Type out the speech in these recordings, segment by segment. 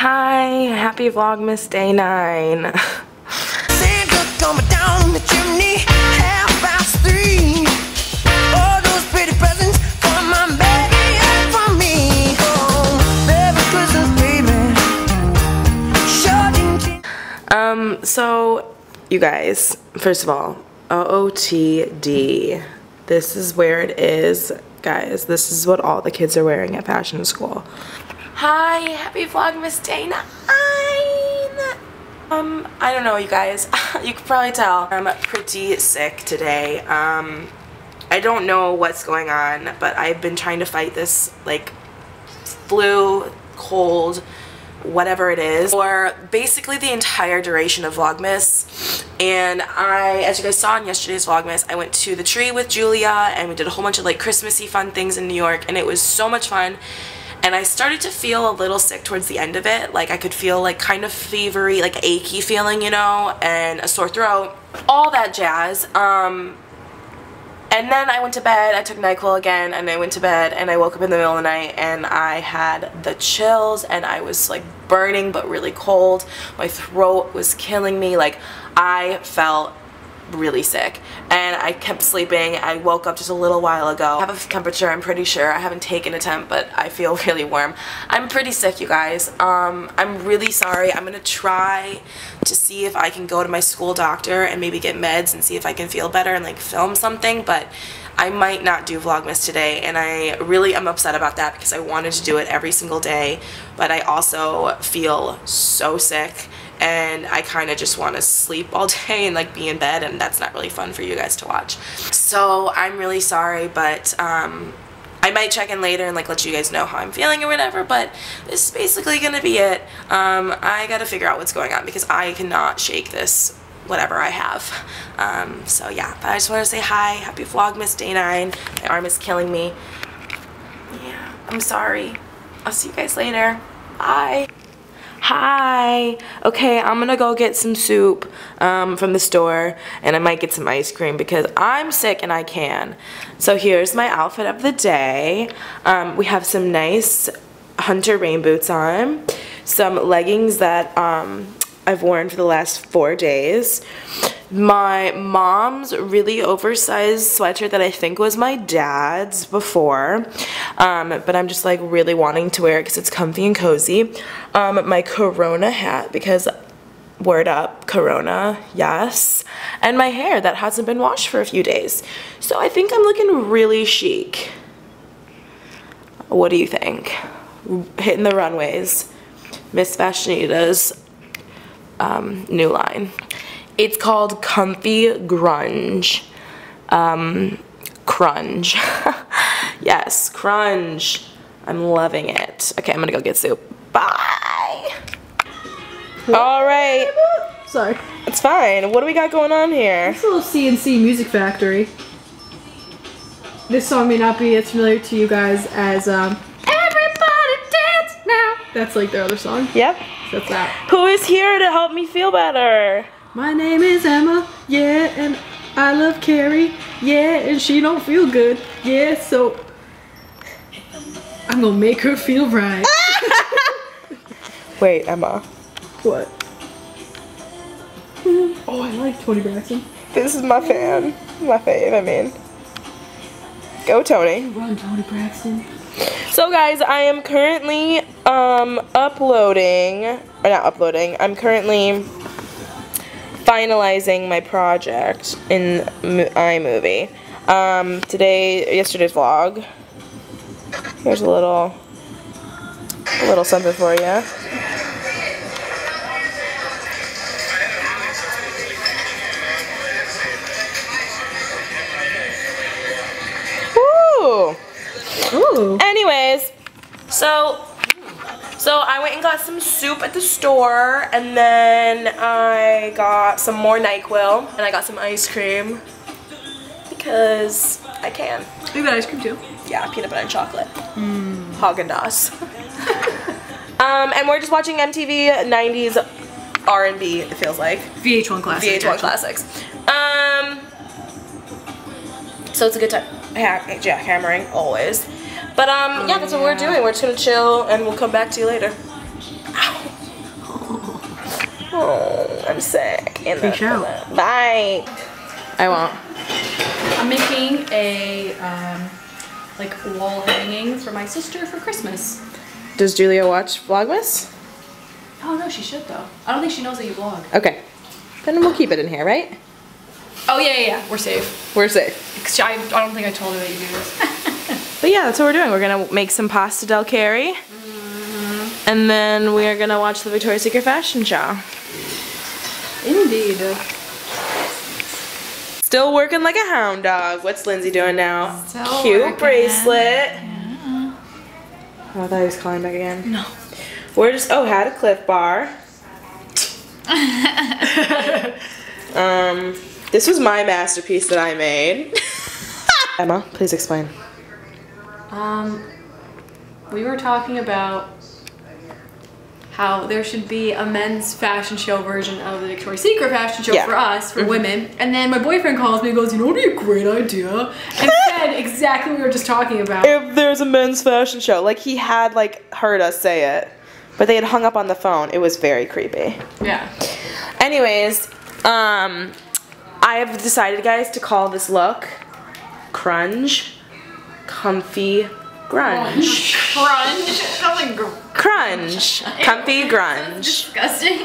Hi, happy Vlogmas day 9. Santa coming down the chimney, 3:30. All those pretty presents for my baby and for me. Oh, Merry Christmas, baby. So you guys, first of all, OOTD. This is where it is, guys. This is what all the kids are wearing at fashion school. Hi, happy Vlogmas day 9. I don't know, you guys. You can probably tell I'm pretty sick today. I don't know what's going on, but I've been trying to fight this like flu, cold, whatever it is, for basically the entire duration of Vlogmas. And as you guys saw in yesterday's Vlogmas, I went to the tree with Julia and we did a whole bunch of like Christmassy fun things in New York, and it was so much fun. And I started to feel a little sick towards the end of it. Like I could feel like kind of fevery, like achy feeling, you know, and a sore throat, all that jazz. And then I went to bed, I took NyQuil again, and I went to bed, and I woke up in the middle of the night, and I had the chills, and I was like burning but really cold. My throat was killing me. Like I felt really sick, and I kept sleeping. I woke up just a little while ago. I have a temperature, I'm pretty sure. I haven't taken a temp, but I feel really warm. I'm pretty sick, you guys. I'm really sorry. I'm gonna try to see if I can go to my school doctor and maybe get meds and see if I can feel better and like film something, but I might not do Vlogmas today, and I really am upset about that because I wanted to do it every single day, but I also feel so sick and I kind of just want to sleep all day and like be in bed, and that's not really fun for you guys to watch. So I'm really sorry, but I might check in later and like let you guys know how I'm feeling or whatever, but this is basically gonna be it. I gotta figure out what's going on because I cannot shake this whatever I have. So yeah, but I just want to say hi, happy Vlogmas day 9. My arm is killing me. Yeah, I'm sorry. I'll see you guys later. Bye. Hi. Okay, I'm gonna go get some soup from the store, and I might get some ice cream because I'm sick and I can. So here's my outfit of the day. We have some nice hunter rain boots on, some leggings that I've worn for the last 4 days, my mom's really oversized sweatshirt that I think was my dad's before, but I'm just like really wanting to wear it because it's comfy and cozy, my Corona hat because word up, Corona, yes, and my hair that hasn't been washed for a few days. So I think I'm looking really chic. What do you think? Hitting the runways. MissFashioneda's new line. It's called Comfy Grunge. Crunge. Yes, crunge. I'm loving it. Okay, I'm gonna go get soup. Bye! Alright. Sorry. It's fine. What do we got going on here? It's a little CNC Music Factory. This song may not be as familiar to you guys as Everybody Dance Now. That's like their other song. Yep. That's that. Who is here to help me feel better? My name is Emma, yeah, and I love Carrie, yeah, and she don't feel good, yeah, so I'm gonna make her feel right. Wait, Emma. What? Oh, I like Toni Braxton. This is my fan. My fave, I mean. Go, Tony. Run, Toni Braxton. So guys, I am currently I'm currently finalizing my project in iMovie. Yesterday's vlog. Here's a little something for you. Woo! Ooh. Anyways, so I went and got some soup at the store, and then I got some more NyQuil, and I got some ice cream because I can. You got ice cream too? Yeah, peanut butter and chocolate. Haagen-Dazs. And we're just watching MTV 90s R&B, it feels like. VH1 Classics. VH1 Classics. So it's a good time. Jackhammering, always. But yeah, that's what we're doing. We're just gonna chill and we'll come back to you later. Ow. Oh, I'm sick. Reach out. Bye. I won't. I'm making a like wall hanging for my sister for Christmas. Does Julia watch Vlogmas? Oh no, she should though. I don't think she knows that you vlog. Okay. Then we'll keep it in here, right? Oh yeah. We're safe. We're safe. I don't think I told her that you do this. But yeah, that's what we're doing. We're gonna make some pasta del curry. And then we are gonna watch the Victoria's Secret fashion show. Indeed. Still working like a hound dog. What's Lindsay doing now? Still Cute working. bracelet. Yeah. Oh, I thought he was calling back again. No. We're just, oh, had a Cliff Bar. This was my masterpiece that I made. Emma, please explain. We were talking about how there should be a men's fashion show version of the Victoria's Secret fashion show for us, for women. And then my boyfriend calls me and goes, you know what would be a great idea? And said exactly what we were just talking about. If there's a men's fashion show, like he had like heard us say it, but they had hung up on the phone. It was very creepy. Yeah. Anyways, I have decided, guys, to call this look Crunch, Comfy Grunge. Crunch, Comfy Grunge. Disgusting.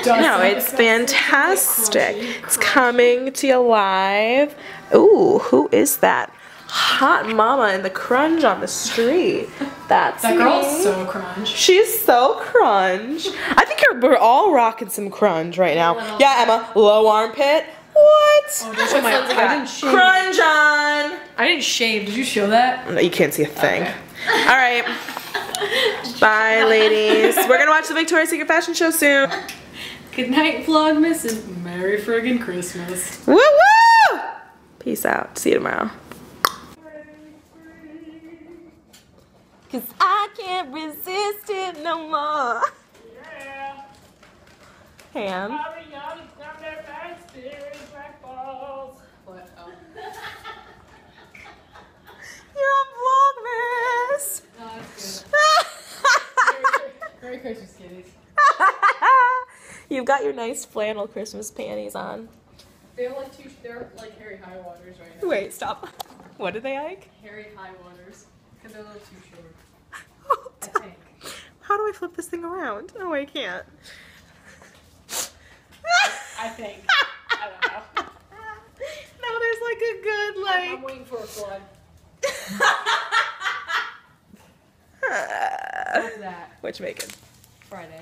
No, it's fantastic. It's coming to you live. Ooh, who is that? Hot mama in the crunge on the street. That's That me. girl's so crunch. She's so crunch. I think we're all rocking some crunge right now. Yeah, Emma, low armpit. What? Oh, don't show my, I didn't shave. Crunge on. I didn't shave. Did you show that? No, you can't see a thing. Okay. All right. Bye, ladies. We're gonna watch the Victoria's Secret fashion show soon. Good night, Vlogmas, and Merry friggin' Christmas. Woo woo! Peace out. See you tomorrow. 'Cause I can't resist it no more. Yeah. Ham. Ariana's down there fast, Black Balls. What? Oh. You're on Vlogmas. No, that's good. Merry Christmas, kitties. You've got your nice flannel Christmas panties on. They're like hairy high waters right now. Wait, stop. What do they like? Hairy high waters. Because they're a little too short. Oh, I think. how do I flip this thing around? Oh, I can't. I think. I don't know. No, there's like a good, like... I'm waiting for a flood. What's that? What you making? Friday.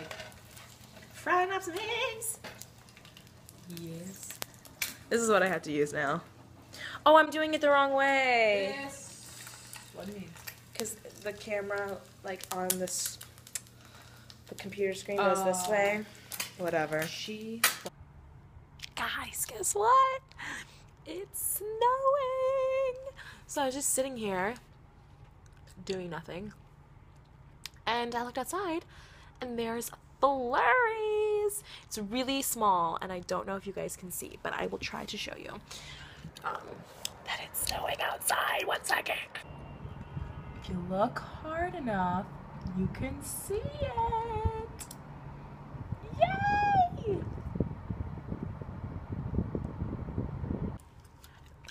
Frying up some eggs. Yes. This is what I have to use now. Oh, I'm doing it the wrong way. Yes. What do you mean? Because the camera, like, on this... The computer screen goes this way. Whatever. Guys, guess what? It's snowing! So I was just sitting here, doing nothing. And I looked outside, and there's flurries. It's really small, and I don't know if you guys can see, but I will try to show you that it's snowing outside. 1 second. If you look hard enough, you can see it. Yay!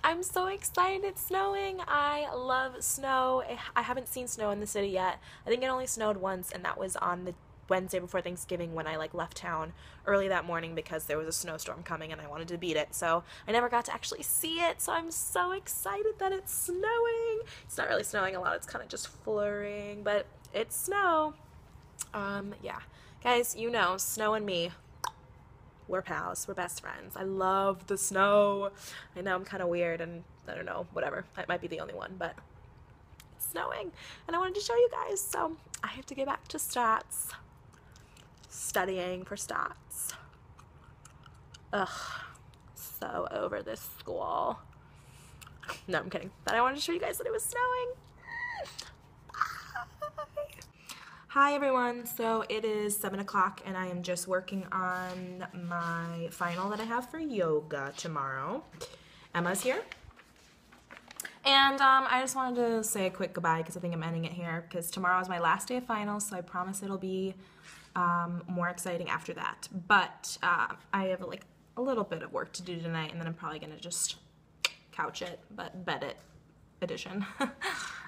I'm so excited it's snowing. I love snow. I haven't seen snow in the city yet. I think it only snowed once, and that was on the Wednesday before Thanksgiving when I like left town early that morning because there was a snowstorm coming and I wanted to beat it. So I never got to actually see it. So I'm so excited that it's snowing. It's not really snowing a lot. It's kind of just flurrying, but it's snow. Yeah. Guys, you know, snow and me, we're pals. We're best friends. I love the snow. I know I'm kind of weird and I don't know, whatever. I might be the only one, but it's snowing and I wanted to show you guys. So I have to get back to stats. Studying for stats. Ugh. So over this school. No, I'm kidding. But I wanted to show you guys that it was snowing. Hi everyone, so it is 7 o'clock and I am just working on my final that I have for yoga tomorrow. Emma's here And I just wanted to say a quick goodbye because I think I'm ending it here because tomorrow is my last day of finals, so I promise it'll be more exciting after that. But I have like a little bit of work to do tonight, and then I'm probably gonna just couch it, but bed it edition. So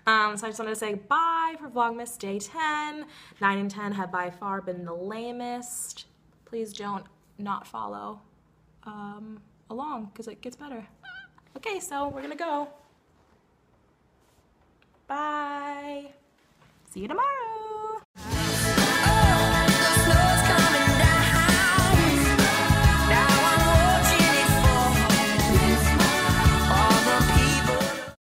I just wanted to say bye for Vlogmas day 10. 9 and 10 have by far been the lamest. Please don't not follow along because it gets better. Okay, so we're gonna go. Bye. See you tomorrow.